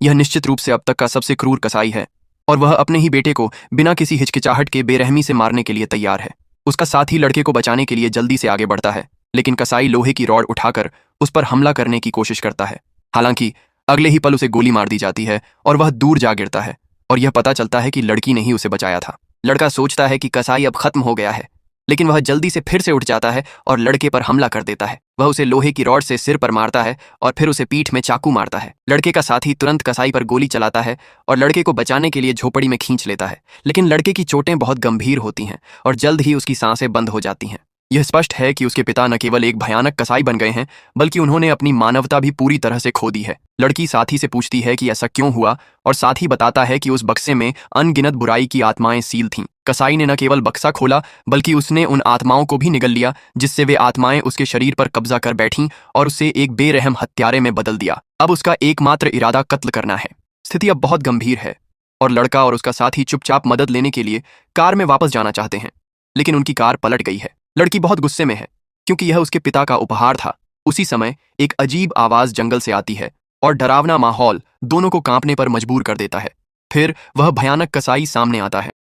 यह निश्चित रूप से अब तक का सबसे क्रूर कसाई है और वह अपने ही बेटे को बिना किसी हिचकिचाहट के बेरहमी से मारने के लिए तैयार है। उसका साथी लड़के को बचाने के लिए जल्दी से आगे बढ़ता है, लेकिन कसाई लोहे की रॉड उठाकर उस पर हमला करने की कोशिश करता है। हालांकि अगले ही पल उसे गोली मार दी जाती है और वह दूर जा गिरता है और यह पता चलता है कि लड़की ने ही उसे बचाया था। लड़का सोचता है कि कसाई अब खत्म हो गया है, लेकिन वह जल्दी से फिर से उठ जाता है और लड़के पर हमला कर देता है। वह उसे लोहे की रॉड से सिर पर मारता है और फिर उसे पीठ में चाकू मारता है। लड़के का साथी तुरंत कसाई पर गोली चलाता है और लड़के को बचाने के लिए झोपड़ी में खींच लेता है, लेकिन लड़के की चोटें बहुत गंभीर होती हैं और जल्द ही उसकी सांसें बंद हो जाती हैं। यह स्पष्ट है कि उसके पिता न केवल एक भयानक कसाई बन गए हैं, बल्कि उन्होंने अपनी मानवता भी पूरी तरह से खो दी है। लड़की साथी से पूछती है कि ऐसा क्यों हुआ और साथी बताता है कि उस बक्से में अनगिनत बुराई की आत्माएं सील थीं। कसाई ने न केवल बक्सा खोला, बल्कि उसने उन आत्माओं को भी निगल लिया, जिससे वे आत्माएं उसके शरीर पर कब्जा कर बैठीं और उसे एक बेरहम हत्यारे में बदल दिया। अब उसका एकमात्र इरादा कत्ल करना है। स्थिति अब बहुत गंभीर है और लड़का और उसका साथी चुपचाप मदद लेने के लिए कार में वापस जाना चाहते हैं, लेकिन उनकी कार पलट गई है। लड़की बहुत गुस्से में है क्योंकि यह उसके पिता का उपहार था। उसी समय एक अजीब आवाज जंगल से आती है और डरावना माहौल दोनों को कांपने पर मजबूर कर देता है। फिर वह भयानक कसाई सामने आता है।